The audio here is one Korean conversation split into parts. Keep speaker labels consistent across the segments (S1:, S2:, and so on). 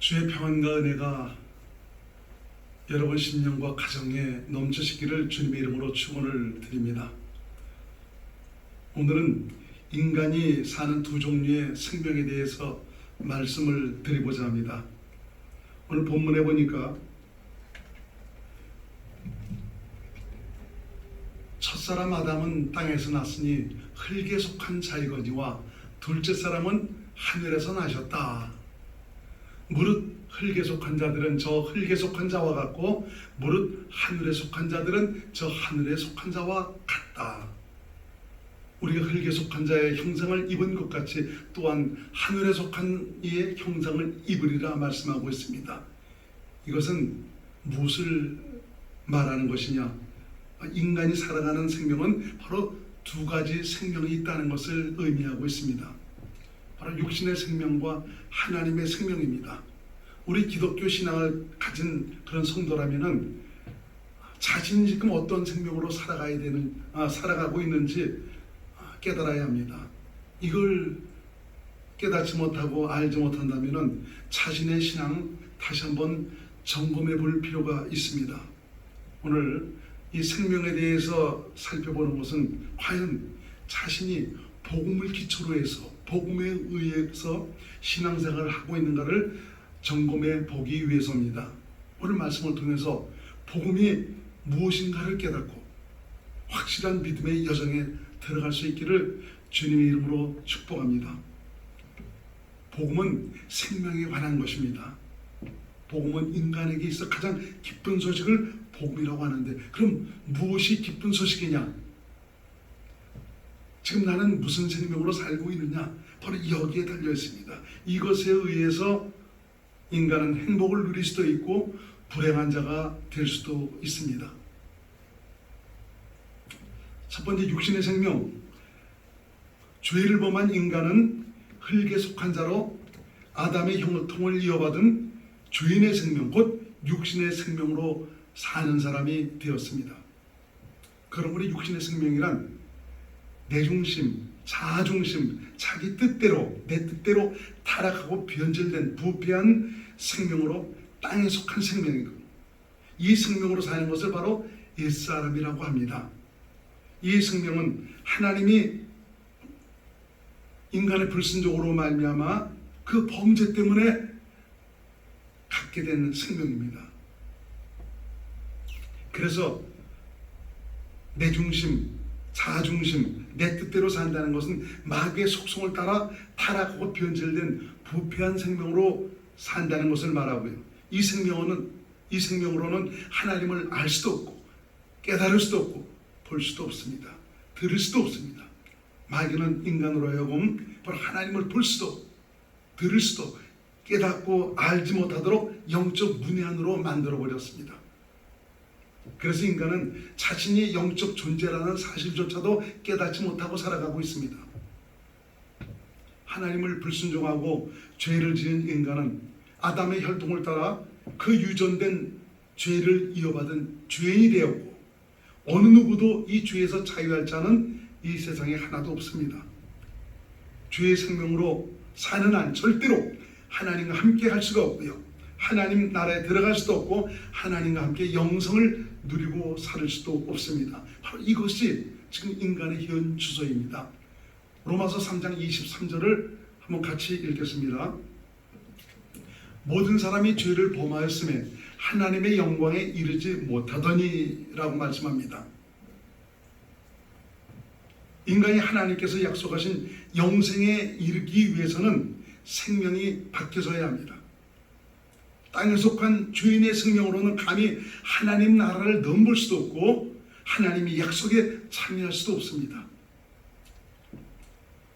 S1: 주의 평안과 은혜가 여러분 심령과 가정에 넘치시기를 주님의 이름으로 축원을 드립니다. 오늘은 인간이 사는 두 종류의 생명에 대해서 말씀을 드리고자 합니다. 오늘 본문에 보니까 첫사람 아담은 땅에서 났으니 흙에 속한 자이거니와 둘째 사람은 하늘에서 나셨다. 무릇 흙에 속한 자들은 저 흙에 속한 자와 같고 무릇 하늘에 속한 자들은 저 하늘에 속한 자와 같다. 우리가 흙에 속한 자의 형상을 입은 것 같이 또한 하늘에 속한 이의 형상을 입으리라 말씀하고 있습니다. 이것은 무엇을 말하는 것이냐? 인간이 살아가는 생명은 바로 두 가지 생명이 있다는 것을 의미하고 있습니다. 바로 육신의 생명과 하나님의 생명입니다. 우리 기독교 신앙을 가진 그런 성도라면은 자신이 지금 어떤 생명으로 살아가고 있는지 깨달아야 합니다. 이걸 깨닫지 못하고 알지 못한다면은 자신의 신앙 다시 한번 점검해 볼 필요가 있습니다. 오늘 이 생명에 대해서 살펴보는 것은 과연 자신이 복음을 기초로 해서 복음에 의해서 신앙생활을 하고 있는가를 점검해 보기 위해서입니다. 오늘 말씀을 통해서 복음이 무엇인가를 깨닫고 확실한 믿음의 여정에 들어갈 수 있기를 주님의 이름으로 축복합니다. 복음은 생명에 관한 것입니다. 복음은 인간에게 있어 가장 기쁜 소식을 복음이라고 하는데, 그럼 무엇이 기쁜 소식이냐? 지금 나는 무슨 생명으로 살고 있느냐? 바로 여기에 달려 있습니다. 이것에 의해서 인간은 행복을 누릴 수도 있고 불행한 자가 될 수도 있습니다. 첫 번째, 육신의 생명. 죄를 범한 인간은 흙에 속한 자로 아담의 형통을 이어받은 죄인의 생명, 곧 육신의 생명으로 사는 사람이 되었습니다. 그러므로 육신의 생명이란 내중심, 자아중심, 자기 뜻대로, 내 뜻대로 타락하고 변질된 부패한 생명으로 땅에 속한 생명이고, 이 생명으로 사는 것을 바로 옛사람이라고 합니다. 이 생명은 하나님이 인간의 불순종으로 말미암아 그 범죄 때문에 갖게 된 생명입니다. 그래서 내 중심, 자아중심, 내 뜻대로 산다는 것은 마귀의 속성을 따라 타락하고 변질된 부패한 생명으로 산다는 것을 말하고요. 이 생명으로는 하나님을 알 수도 없고 깨달을 수도 없고 볼 수도 없습니다. 들을 수도 없습니다. 마귀는 인간으로 하여금 바로 하나님을 볼 수도 들을 수도 깨닫고 알지 못하도록 영적 문외한으로 만들어버렸습니다. 그래서 인간은 자신이 영적 존재라는 사실조차도 깨닫지 못하고 살아가고 있습니다. 하나님을 불순종하고 죄를 지은 인간은 아담의 혈통을 따라 그 유전된 죄를 이어받은 죄인이 되었고, 어느 누구도 이 죄에서 자유할 자는 이 세상에 하나도 없습니다. 죄의 생명으로 사는 한 절대로 하나님과 함께 할 수가 없고요, 하나님 나라에 들어갈 수도 없고 하나님과 함께 영성을 누리고 살 수도 없습니다. 바로 이것이 지금 인간의 현 주소입니다. 로마서 3장 23절을 한번 같이 읽겠습니다. 모든 사람이 죄를 범하였음에 하나님의 영광에 이르지 못하더니 라고 말씀합니다. 인간이 하나님께서 약속하신 영생에 이르기 위해서는 생명이 바뀌어져야 합니다. 땅에 속한 죄인의 생명으로는 감히 하나님 나라를 넘볼 수도 없고 하나님의 약속에 참여할 수도 없습니다.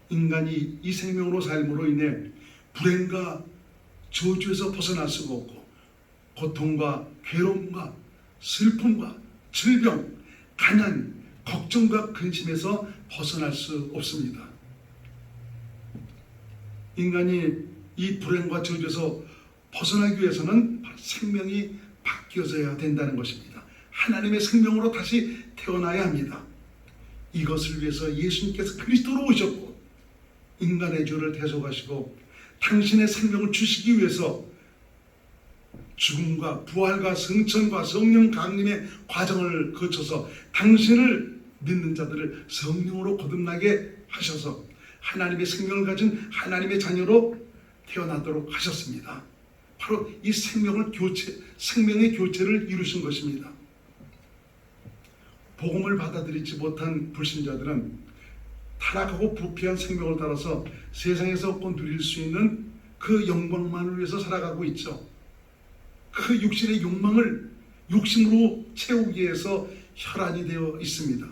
S1: 인간이 이 생명으로 삶으로 인해 불행과 저주에서 벗어날 수가 없고 고통과 괴로움과 슬픔과 질병, 가난, 걱정과 근심에서 벗어날 수 없습니다. 인간이 이 불행과 저주에서 벗어나기 위해서는 생명이 바뀌어져야 된다는 것입니다. 하나님의 생명으로 다시 태어나야 합니다. 이것을 위해서 예수님께서 그리스도로 오셨고 인간의 죄를 대속하시고 당신의 생명을 주시기 위해서 죽음과 부활과 승천과 성령 강림의 과정을 거쳐서 당신을 믿는 자들을 성령으로 거듭나게 하셔서 하나님의 생명을 가진 하나님의 자녀로 태어나도록 하셨습니다. 바로 이 생명의 교체를 이루신 것입니다. 복음을 받아들이지 못한 불신자들은 타락하고 부패한 생명을 따라서 세상에서 얻고 누릴 수 있는 그 영광만을 위해서 살아가고 있죠. 그 육신의 욕망을 욕심으로 채우기 위해서 혈안이 되어 있습니다.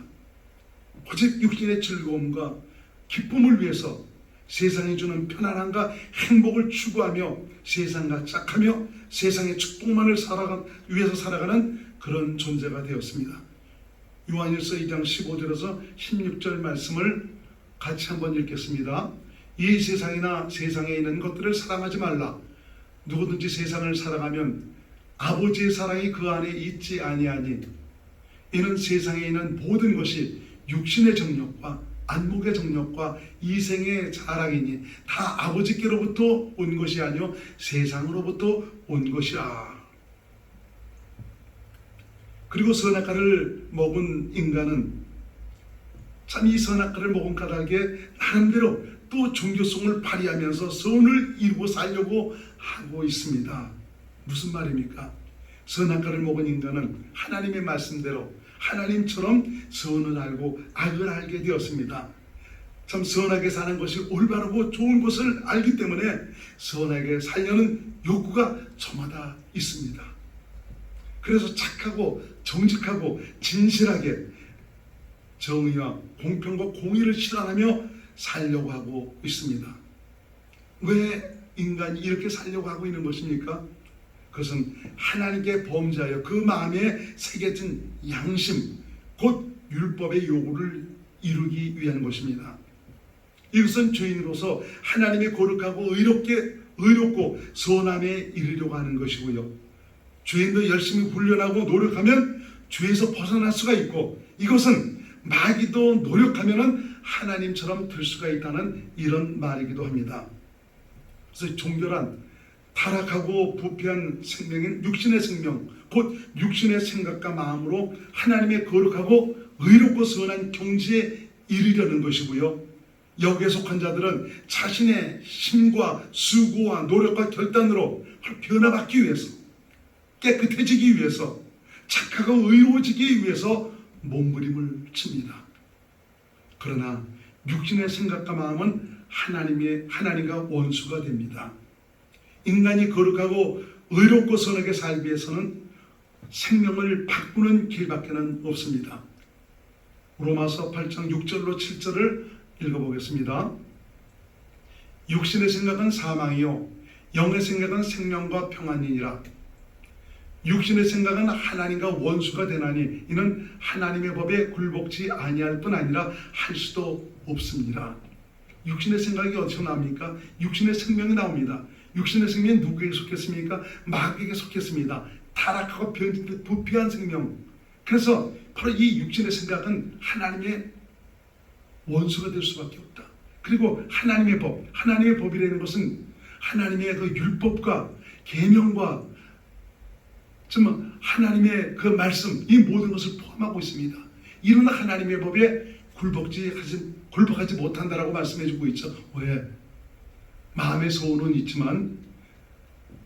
S1: 오직 육신의 즐거움과 기쁨을 위해서 세상이 주는 편안함과 행복을 추구하며 세상과 짝하며 세상의 축복만을 위해서 살아가는 그런 존재가 되었습니다. 요한일서 2장 15절에서 16절 말씀을 같이 한번 읽겠습니다. 이 세상이나 세상에 있는 것들을 사랑하지 말라. 누구든지 세상을 사랑하면 아버지의 사랑이 그 안에 있지 아니하니 이는 세상에 있는 모든 것이 육신의 정욕과 안목의 정욕과 이생의 자랑이니 다 아버지께로부터 온 것이 아니요 세상으로부터 온 것이라. 그리고 선악과를 먹은 인간은 참 이 선악과를 먹은 까닭에 나름대로 또 종교성을 발휘하면서 선을 이루고 살려고 하고 있습니다. 무슨 말입니까? 선악과를 먹은 인간은 하나님의 말씀대로 하나님처럼 선을 알고 악을 알게 되었습니다. 참 선하게 사는 것이 올바르고 좋은 것을 알기 때문에 선하게 살려는 욕구가 저마다 있습니다. 그래서 착하고 정직하고 진실하게 정의와 공평과 공의를 실현하며 살려고 하고 있습니다. 왜 인간이 이렇게 살려고 하고 있는 것입니까? 그것은 하나님께 범죄하여 그 마음에 새겨진 양심, 곧 율법의 요구를 이루기 위한 것입니다. 이것은 죄인으로서 하나님의 거룩하고 의롭고 선함에 이르려고 하는 것이고요. 죄인도 열심히 훈련하고 노력하면 죄에서 벗어날 수가 있고, 이것은 마귀도 노력하면 하나님처럼 될 수가 있다는 이런 말이기도 합니다. 그래서 종결한 타락하고 부패한 생명인 육신의 생명, 곧 육신의 생각과 마음으로 하나님의 거룩하고 의롭고 선한 경지에 이르려는 것이고요. 여기에 속한 자들은 자신의 힘과 수고와 노력과 결단으로 변화받기 위해서, 깨끗해지기 위해서, 착하고 의로워지기 위해서 몸부림을 칩니다. 그러나 육신의 생각과 마음은 하나님과 원수가 됩니다. 인간이 거룩하고 의롭고 선하게 살기 위해서는 생명을 바꾸는 길밖에는 없습니다. 로마서 8장 6절로 7절을 읽어보겠습니다. 육신의 생각은 사망이요 영의 생각은 생명과 평안이니라. 육신의 생각은 하나님과 원수가 되나니 이는 하나님의 법에 굴복지 아니할 뿐 아니라 할 수도 없습니다. 육신의 생각이 어디서 나옵니까? 육신의 생명이 나옵니다. 육신의 생명이 누구에게 속했습니까? 마귀에게 속했습니다. 타락하고 부패한 생명. 그래서 바로 이 육신의 생각은 하나님의 원수가 될 수밖에 없다. 그리고 하나님의 법이라는 것은 하나님의 그 율법과 계명과 정말 하나님의 그 말씀, 이 모든 것을 포함하고 있습니다. 이런 하나님의 법에 굴복하지 못한다라고 말씀해주고 있죠. 왜? 마음의 소원은 있지만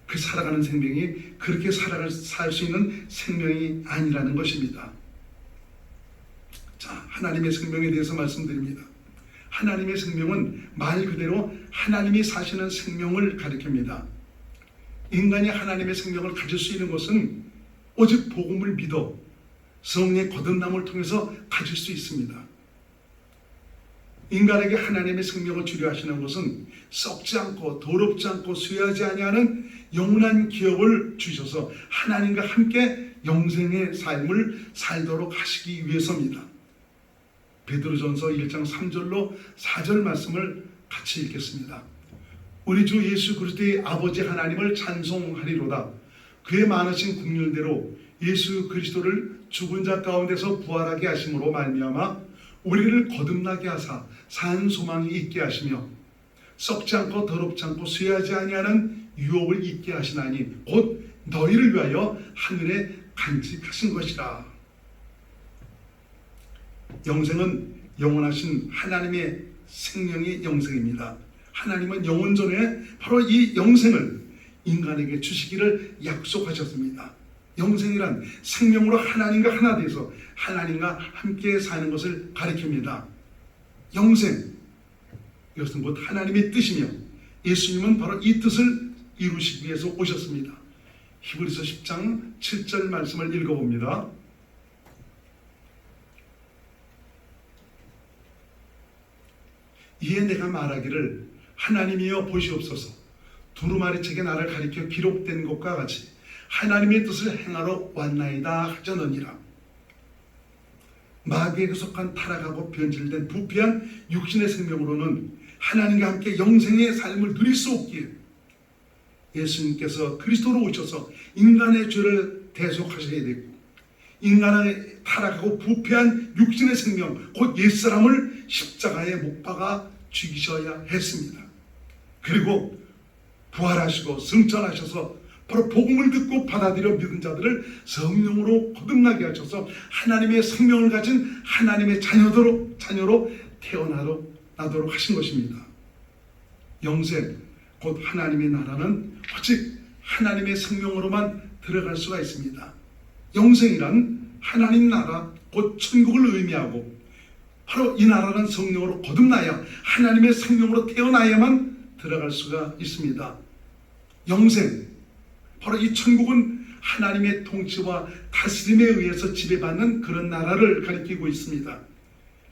S1: 그 살아가는 생명이 그렇게 살 수 있는 생명이 아니라는 것입니다. 자, 하나님의 생명에 대해서 말씀드립니다. 하나님의 생명은 말 그대로 하나님이 사시는 생명을 가리킵니다. 인간이 하나님의 생명을 가질 수 있는 것은 오직 복음을 믿어 성령의 거듭남을 통해서 가질 수 있습니다. 인간에게 하나님의 생명을 주려 하시는 것은 썩지 않고 더럽지 않고 쇠하지 아니하는 영원한 기업을 주셔서 하나님과 함께 영생의 삶을 살도록 하시기 위해서입니다. 베드로전서 1장 3절로 4절 말씀을 같이 읽겠습니다. 우리 주 예수 그리스도의 아버지 하나님을 찬송하리로다. 그의 많으신 긍휼대로 예수 그리스도를 죽은 자 가운데서 부활하게 하심으로 말미암아 우리를 거듭나게 하사 산 소망이 있게 하시며 썩지 않고 더럽지 않고 쇠하지 아니하는 유업을 있게 하시나니 곧 너희를 위하여 하늘에 간직하신 것이라. 영생은 영원하신 하나님의 생명의 영생입니다. 하나님은 영원 전에 바로 이 영생을 인간에게 주시기를 약속하셨습니다. 영생이란 생명으로 하나님과 하나 되어서 하나님과 함께 사는 것을 가리킵니다. 영생, 이것은 곧 하나님의 뜻이며 예수님은 바로 이 뜻을 이루시기 위해서 오셨습니다. 히브리서 10장 7절 말씀을 읽어봅니다. 이에 내가 말하기를 하나님이여 보시옵소서, 두루마리 책에 나를 가리켜 기록된 것과 같이 하나님의 뜻을 행하러 왔나이다 하자느니라. 마귀에게 속한 타락하고 변질된 부패한 육신의 생명으로는 하나님과 함께 영생의 삶을 누릴 수 없기에 예수님께서 그리스도로 오셔서 인간의 죄를 대속하셔야 되고, 인간의 타락하고 부패한 육신의 생명 곧 옛사람을 십자가에 못 박아 죽이셔야 했습니다. 그리고 부활하시고 승천하셔서 바로 복음을 듣고 받아들여 믿은 자들을 성령으로 거듭나게 하셔서 하나님의 생명을 가진 하나님의 자녀로 태어나도록 하신 것입니다. 영생 곧 하나님의 나라는 오직 하나님의 생명으로만 들어갈 수가 있습니다. 영생이란 하나님 나라 곧 천국을 의미하고, 바로 이 나라는 성령으로 거듭나야 하나님의 생명으로 태어나야만 들어갈 수가 있습니다. 영생, 바로 이 천국은 하나님의 통치와 다스림에 의해서 지배받는 그런 나라를 가리키고 있습니다.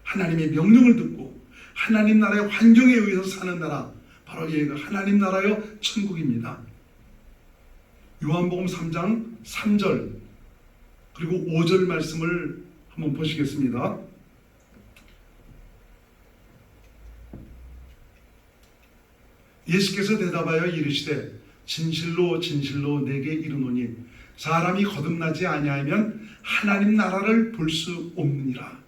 S1: 하나님의 명령을 듣고 하나님 나라의 환경에 의해서 사는 나라, 바로 얘가 하나님 나라여 천국입니다. 요한복음 3장 3절 그리고 5절 말씀을 한번 보시겠습니다. 예수께서 대답하여 이르시되 진실로 진실로 내게 이르노니 사람이 거듭나지 아니하면 하나님 나라를 볼 수 없느니라.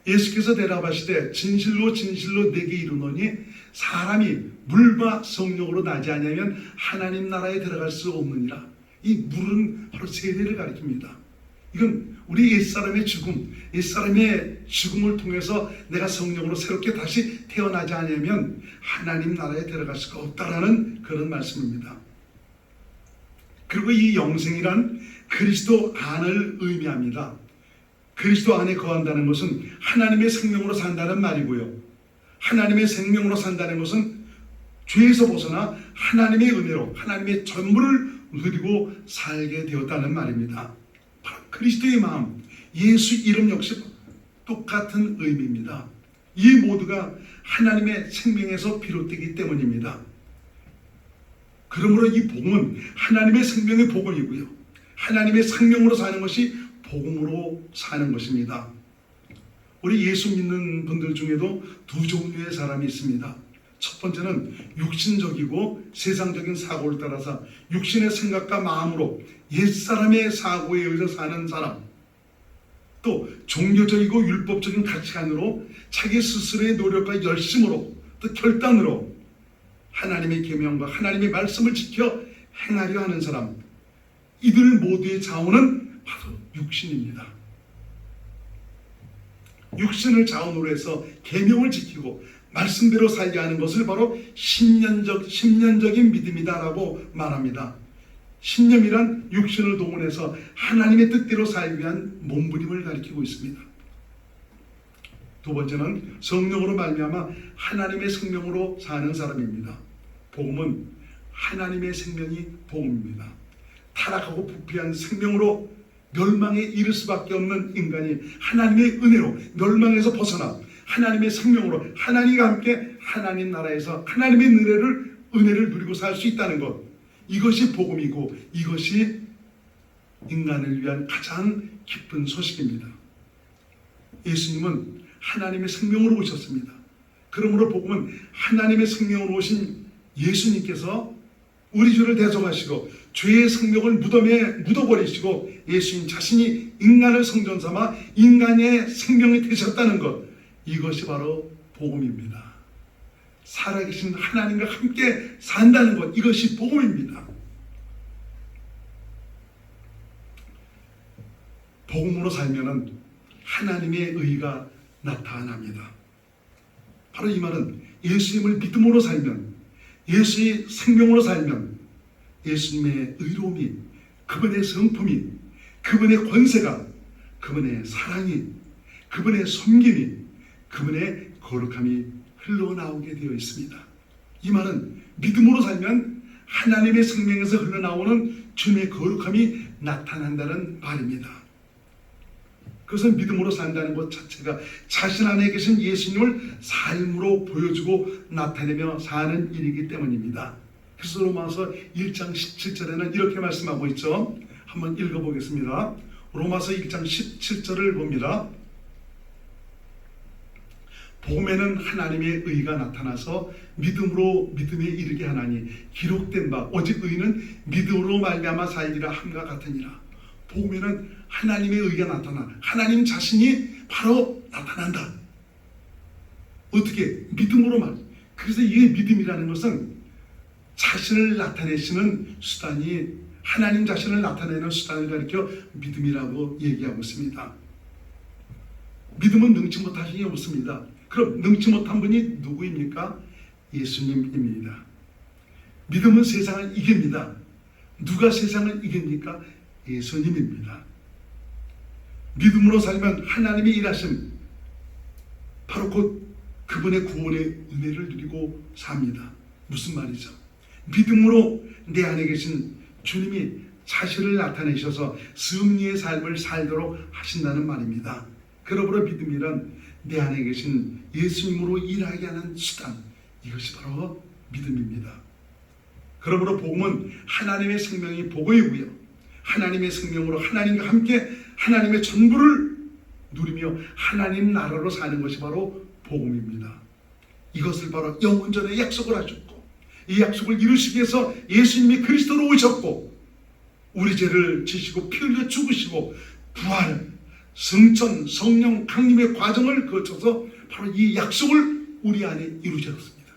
S1: 예수께서 대답하시되 진실로 진실로 내게 이르노니 사람이 물과 성령으로 나지 아니하면 하나님 나라에 들어갈 수 없느니라. 이 물은 바로 세례를 가리킵니다. 이건 우리 옛사람의 죽음, 옛사람의 죽음을 통해서 내가 성령으로 새롭게 다시 태어나지 않으면 하나님 나라에 들어갈 수가 없다라는 그런 말씀입니다. 그리고 이 영생이란 그리스도 안을 의미합니다. 그리스도 안에 거한다는 것은 하나님의 생명으로 산다는 말이고요. 하나님의 생명으로 산다는 것은 죄에서 벗어나 하나님의 은혜로 하나님의 전부를 누리고 살게 되었다는 말입니다. 바로 그리스도의 마음, 예수 이름 역시 똑같은 의미입니다. 이 모두가 하나님의 생명에서 비롯되기 때문입니다. 그러므로 이 복음은 하나님의 생명의 복음이고요, 하나님의 생명으로 사는 것이 복음으로 사는 것입니다. 우리 예수 믿는 분들 중에도 두 종류의 사람이 있습니다. 첫 번째는 육신적이고 세상적인 사고를 따라서 육신의 생각과 마음으로 옛사람의 사고에 의해서 사는 사람, 또 종교적이고 율법적인 가치관으로 자기 스스로의 노력과 열심으로 또 결단으로 하나님의 계명과 하나님의 말씀을 지켜 행하려 하는 사람, 이들 모두의 자원은 바로 육신입니다. 육신을 자원으로 해서 계명을 지키고 말씀대로 살게 하는 것을 바로 신념적인 믿음이다라고 말합니다. 신념이란 육신을 동원해서 하나님의 뜻대로 살기 위한 몸부림을 가리키고 있습니다. 두 번째는 성령으로 말미암아 하나님의 생명으로 사는 사람입니다. 복음은 하나님의 생명이 복음입니다. 타락하고 부패한 생명으로 멸망에 이를 수밖에 없는 인간이 하나님의 은혜로 멸망에서 벗어나 하나님의 생명으로 하나님과 함께 하나님 나라에서 하나님의 은혜를 누리고 살 수 있다는 것, 이것이 복음이고 이것이 인간을 위한 가장 기쁜 소식입니다. 예수님은 하나님의 생명으로 오셨습니다. 그러므로 복음은 하나님의 생명으로 오신 예수님께서 우리 죄를 대속하시고 죄의 생명을 무덤에 묻어버리시고 예수님 자신이 인간을 성전 삼아 인간의 생명이 되셨다는 것, 이것이 바로 복음입니다. 살아계신 하나님과 함께 산다는 것, 이것이 복음입니다. 복음으로 살면은 하나님의 의가 나타납니다. 바로 이 말은 예수님을 믿음으로 살면, 예수의 생명으로 살면 예수님의 의로움이, 그분의 성품이, 그분의 권세가, 그분의 사랑이, 그분의 섬김이, 그분의 거룩함이 흘러나오게 되어 있습니다. 이 말은 믿음으로 살면 하나님의 생명에서 흘러나오는 주님의 거룩함이 나타난다는 말입니다. 그것은 믿음으로 산다는 것 자체가 자신 안에 계신 예수님을 삶으로 보여주고 나타내며 사는 일이기 때문입니다. 그래서 로마서 1장 17절에는 이렇게 말씀하고 있죠. 한번 읽어보겠습니다. 로마서 1장 17절을 봅니다. 복음에는 하나님의 의가 나타나서 믿음으로 믿음에 이르게 하나니 기록된 바 오직 의는 믿음으로 말미암아 살리라 함과 같으니라. 복음에는 하나님의 의가 나타나 하나님 자신이 바로 나타난다. 어떻게? 믿음으로 말. 그래서 이 믿음이라는 것은 자신을 나타내시는 수단이, 하나님 자신을 나타내는 수단을 가리켜 믿음이라고 얘기하고 있습니다. 믿음은 능치 못하신 게 없습니다. 그럼 능치 못한 분이 누구입니까? 예수님입니다. 믿음은 세상을 이깁니다. 누가 세상을 이깁니까? 예수님입니다. 믿음으로 살면 하나님의 일하심, 바로 곧 그분의 구원의 은혜를 누리고 삽니다. 무슨 말이죠? 믿음으로 내 안에 계신 주님이 자신을 나타내셔서 승리의 삶을 살도록 하신다는 말입니다. 그러므로 믿음이란 내 안에 계신 예수님으로 일하게 하는 수단, 이것이 바로 믿음입니다. 그러므로 복음은 하나님의 생명이 복음이고요, 하나님의 생명으로 하나님과 함께 하나님의 전부를 누리며 하나님 나라로 사는 것이 바로 복음입니다. 이것을 바로 영원전에 약속을 하셨고, 이 약속을 이루시기 위해서 예수님이 그리스도로 오셨고, 우리 죄를 지시고 피 흘려 죽으시고 부활, 성천, 성령 강림의 과정을 거쳐서 바로 이 약속을 우리 안에 이루셨습니다.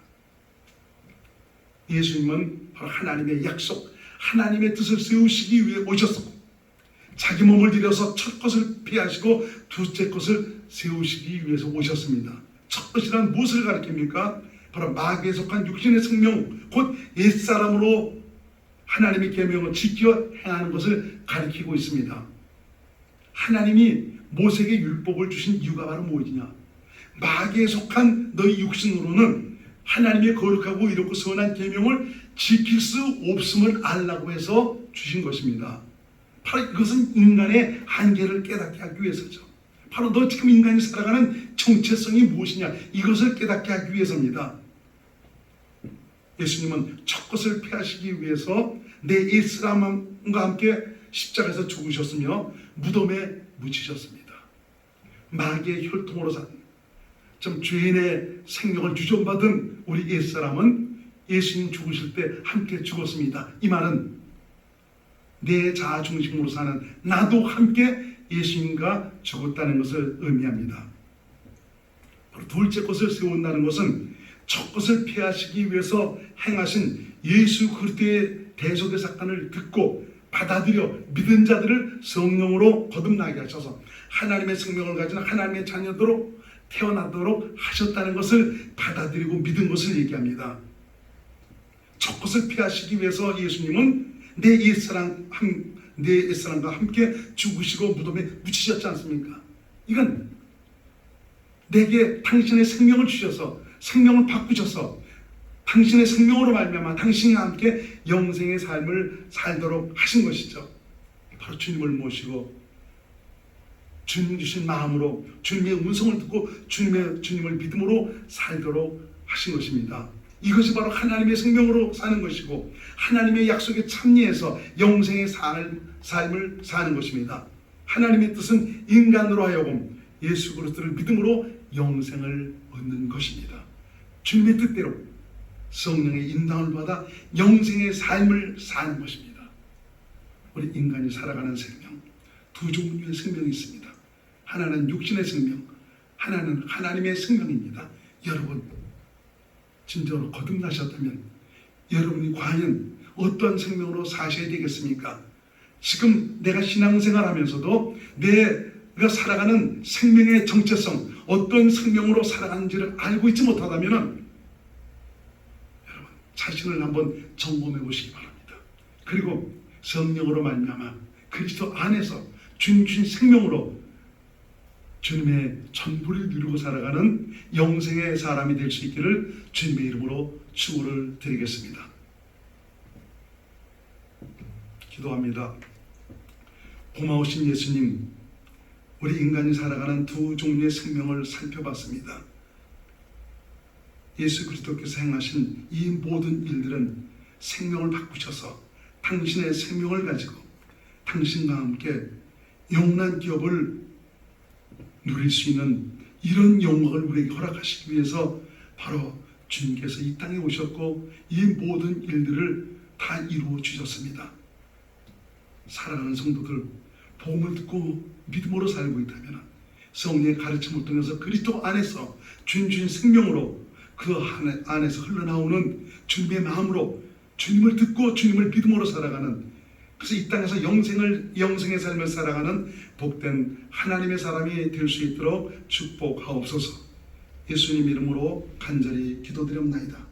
S1: 예수님은 바로 하나님의 약속, 하나님의 뜻을 세우시기 위해 오셨고, 자기 몸을 들여서 첫 것을 피하시고 둘째 것을 세우시기 위해서 오셨습니다. 첫 것이란 무엇을 가리킵니까? 바로 마귀에 속한 육신의 생명, 곧 옛사람으로 하나님의 계명을 지켜 행하는 것을 가리키고 있습니다. 하나님이 모세에게 율법을 주신 이유가 바로 무엇이냐? 마귀에 속한 너희 육신으로는 하나님의 거룩하고 이롭고 선한 계명을 지킬 수 없음을 알라고 해서 주신 것입니다. 바로 이것은 인간의 한계를 깨닫게 하기 위해서죠. 바로 너 지금 인간이 살아가는 정체성이 무엇이냐, 이것을 깨닫게 하기 위해서입니다. 예수님은 첫 것을 피하시기 위해서 내 옛사람과 함께 십자가에서 죽으셨으며 무덤에 묻히셨습니다. 마귀의 혈통으로 산 죄인의 생명을 유전받은 우리 옛사람은 예수님 죽으실 때 함께 죽었습니다. 이 말은 내 자아 중심으로 사는 나도 함께 예수님과 죽었다는 것을 의미합니다. 둘째 것을 세운다는 것은 첫 것을 피하시기 위해서 행하신 예수 그리스도의 대속의 사건을 듣고 받아들여 믿은 자들을 성령으로 거듭나게 하셔서 하나님의 생명을 가진 하나님의 자녀들로 태어나도록 하셨다는 것을 받아들이고 믿은 것을 얘기합니다. 첫 것을 피하시기 위해서 예수님은 내 옛사람과 함께 죽으시고 무덤에 묻히셨지 않습니까? 이건 내게 당신의 생명을 주셔서, 생명을 바꾸셔서 당신의 생명으로 말미암아 당신과 함께 영생의 삶을 살도록 하신 것이죠. 바로 주님을 모시고 주님 주신 마음으로 주님의 음성을 듣고 주님을 믿음으로 살도록 하신 것입니다. 이것이 바로 하나님의 생명으로 사는 것이고 하나님의 약속에 참여해서 영생의 삶을 사는 것입니다. 하나님의 뜻은 인간으로 하여금 예수 그리스도를 믿음으로 영생을 얻는 것입니다. 주님의 뜻대로 성령의 인도를 받아 영생의 삶을 사는 것입니다. 우리 인간이 살아가는 생명, 두 종류의 생명이 있습니다. 하나는 육신의 생명, 하나는 하나님의 생명입니다. 여러분, 진정으로 거듭나셨다면 여러분이 과연 어떤 생명으로 사셔야 되겠습니까? 지금 내가 신앙생활 하면서도 내가 살아가는 생명의 정체성, 어떤 생명으로 살아가는지를 알고 있지 못하다면 여러분 자신을 한번 점검해 보시기 바랍니다. 그리고 성령으로 말미암아 그리스도 안에서 주신 생명으로 주님의 전부를 누리고 살아가는 영생의 사람이 될 수 있기를 주님의 이름으로 축원을 드리겠습니다. 기도합니다. 고마우신 예수님, 우리 인간이 살아가는 두 종류의 생명을 살펴봤습니다. 예수 그리스도께서 행하신 이 모든 일들은 생명을 바꾸셔서 당신의 생명을 가지고 당신과 함께 영원한 기업을 누릴 수 있는 이런 영광을 우리에게 허락하시기 위해서 바로 주님께서 이 땅에 오셨고 이 모든 일들을 다 이루어 주셨습니다. 살아가는 성도들, 복음을 듣고 믿음으로 살고 있다면 성령의 가르침을 통해서 그리스도 안에서 주신 생명으로 그 안에서 흘러나오는 주님의 마음으로 주님을 듣고 주님을 믿음으로 살아가는, 그래서 이 땅에서 영생의 삶을 살아가는 복된 하나님의 사람이 될 수 있도록 축복하옵소서. 예수님 이름으로 간절히 기도드립니다.